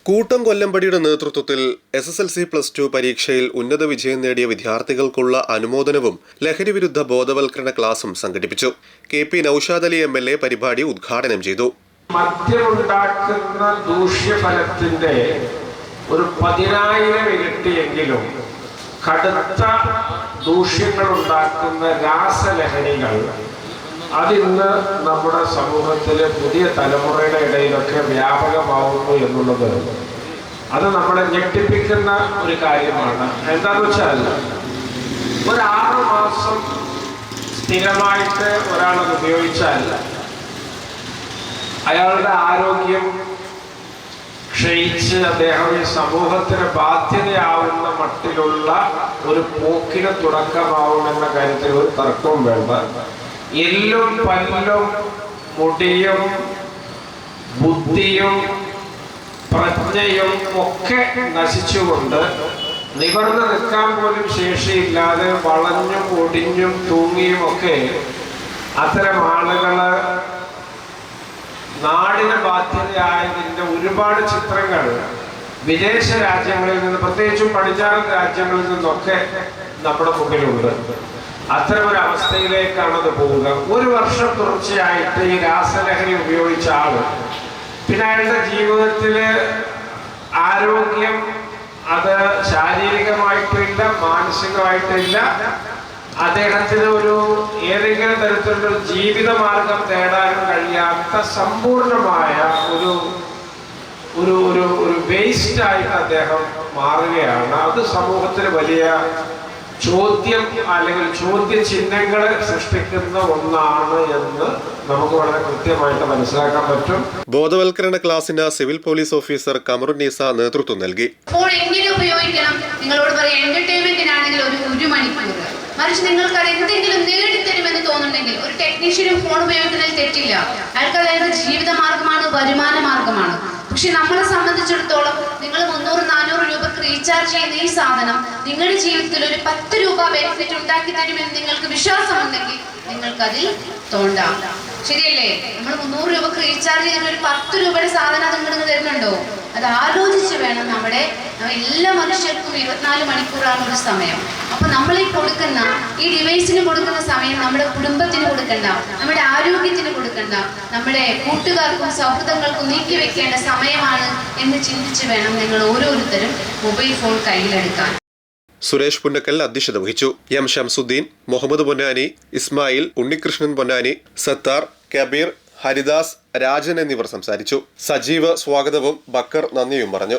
കൂട്ടം കൊല്ലമ്പടിയുടെ നേതൃത്വത്തിൽ SSLC +2 പരീക്ഷയിൽ ഉന്നത വിജയം നേടിയ വിദ്യാർത്ഥികൾക്കുള്ള അനുമോദനവും ലഹരിവിരുദ്ധ ബോധവൽക്കരണ ക്ലാസും സംഘടിപ്പിച്ചു. KP നൌഷാദ് അലി MLA പരിപാടി ഉദ്ഘാടനം ചെയ്തു. മദ്യമുണ്ടാക്കുന്ന ദൂഷ്യഫലത്തിന്റെ ഒരു 10,000 ഇരട്ടിയെങ്കിലും കടുത്ത ദൂഷ്യങ്ങൾ ഉണ്ടാക്കുന്ന രാസലഹരികൾ അതിന്ന് നമ്മുടെ സമൂഹത്തിലെ പുതിയ തലമുറയുടെ ഇടയിലൊക്കെ വ്യാപകമാവുന്നു എന്നുള്ളത് അത് നമ്മളെ ഞെട്ടിപ്പിക്കുന്ന ഒരു കാര്യമാണ്. എന്താണെന്ന് വെച്ചാൽ ഒരു 6 മാസം സ്ഥിരമായിട്ട് ഒരാളത് ഉപയോഗിച്ചാൽ അയാളുടെ ആരോഗ്യം ക്ഷയിച്ച് അദ്ദേഹം ഈ സമൂഹത്തിന് ബാധ്യതയാവുന്ന മട്ടിലുള്ള ഒരു പോക്കിന് തുടക്കമാവുമെന്ന കാര്യത്തിൽ ഒരു തർക്കവും വേണ്ട. എല്ലും പല്ലും മുടിയും ബുദ്ധിയും പ്രജ്ഞയും ഒക്കെ നശിച്ചുകൊണ്ട് നിവർന്ന് നിൽക്കാൻ പോലും ശേഷിയില്ലാതെ വളഞ്ഞും ഒടിഞ്ഞും തൂങ്ങിയും ഒക്കെ അത്തരം ആളുകള് നാടിന് ബാധ്യതയായതിൻ്റെ ഒരുപാട് ചിത്രങ്ങൾ വിദേശ രാജ്യങ്ങളിൽ നിന്ന്, പ്രത്യേകിച്ചും പടിഞ്ഞാറൻ രാജ്യങ്ങളിൽ നിന്നൊക്കെ നമ്മുടെ മുമ്പിലുണ്ട്. അത്തരമൊരു അവസ്ഥയിലേക്കാണ് അത് പോവുക. 1 വർഷം തുടർച്ചയായിട്ട് ഈ രാസലഹരി ഉപയോഗിച്ച ആള് പിന്നെ അയാളുടെ ജീവിതത്തില് ആരോഗ്യം അത് ശാരീരികമായിട്ടില്ല, മാനസികമായിട്ടില്ല. അദ്ദേഹത്തിന് ഏതെങ്കിലും തരത്തിലുള്ള ജീവിത മാർഗം തേടാനും കഴിയാത്ത സമ്പൂർണമായ ഒരു വേസ്റ്റ് ആയിട്ട് അദ്ദേഹം മാറുകയാണ്. അത് സമൂഹത്തിന് വലിയ ചോദ്യം അല്ലെങ്കിൽ ചോദ്യചിഹ്നങ്ങളെ സൃഷ്ടിക്കുന്ന ഒന്നാണ് എന്ന് നമുക്ക് വളരെ കൃത്യമായിട്ട് മനസ്സിലാക്കാൻ പറ്റും. ബോധവൽക്കരണ ക്ലാസിന് സിവിൽ പോലീസ് ഓഫീസർ കമറുന്നീസ നേതൃത്വം നൽകി. ഫോൺ എങ്ങനെ ഉപയോഗിക്കണം, നിങ്ങളോട് പറയാം എന്റർടൈൻമെന്റിനാണെങ്കിൽ ഒരു മണിക്കൂർ, മറിച്ച് നിങ്ങൾക്ക് അത് എന്തെങ്കിലും നേടിത്തരുമെന്ന് തോന്നുന്നുണ്ടെങ്കിൽ ഒരു ടെക്നീഷ്യനും ഫോൺ ഉപയോഗിക്കുന്നതിൽ തെറ്റില്ല. അയാൾക്ക് അയാളുടെ ജീവിത മാർഗമാണ്, വരുമാന മാർഗമാണ്. പക്ഷെ നമ്മളെ സംബന്ധിച്ചിടത്തോളം നിങ്ങൾ 300-400 രൂപക്ക് റീചാർജ് ചെയ്യുന്ന ഈ സാധനം നിങ്ങളുടെ ജീവിതത്തിൽ ഒരു 10 രൂപ ബെനിഫിറ്റ് ഉണ്ടാക്കി തരുമെന്ന് നിങ്ങൾക്ക് വിശ്വാസമുണ്ടെങ്കിൽ നിങ്ങൾക്കതിൽ തോണ്ടാം. ശരിയല്ലേ? നമ്മൾ 300 രൂപക്ക് റീചാർജ് ചെയ്യുന്ന ഒരു 10 രൂപയുടെ സാധനം അത് നിങ്ങൾക്ക് തരുന്നുണ്ടോ? അത് ആലോചിച്ച് വേണം. എല്ലാ മനുഷ്യർക്കും 24 മണിക്കൂറാണ് ഒരു സമയം. അപ്പൊ നമ്മൾ ഈ ഡിവൈസിന് കൊടുക്കുന്ന സമയം നമ്മുടെ കുടുംബത്തിന് കൊടുക്കണ്ട, നമ്മുടെ ആരോഗ്യത്തിന് കൊടുക്കണ്ട, നമ്മുടെ കൂട്ടുകാർക്കും സൗഹൃദങ്ങൾക്കും നീക്കി വെക്കേണ്ട സമയമാണ് എന്ന് ചിന്തിച്ച് വേണം നിങ്ങൾ ഓരോരുത്തരും മൊബൈൽ ഫോൺ കയ്യിലെടുക്കാൻ. സുരേഷ് പുന്നക്കൽ അധ്യക്ഷത വഹിച്ചു. M ഷംസുദ്ദീൻ, മുഹമ്മദ് പൊന്നാനി, ഇസ്മായിൽ, ഉണ്ണികൃഷ്ണൻ പൊന്നാനി, സത്താർ, കബീർ, ഹരിദാസ്, രാജൻ എന്നിവർ സംസാരിച്ചു. സജീവ് സ്വാഗതവും ബക്കർ നന്ദിയും പറഞ്ഞു.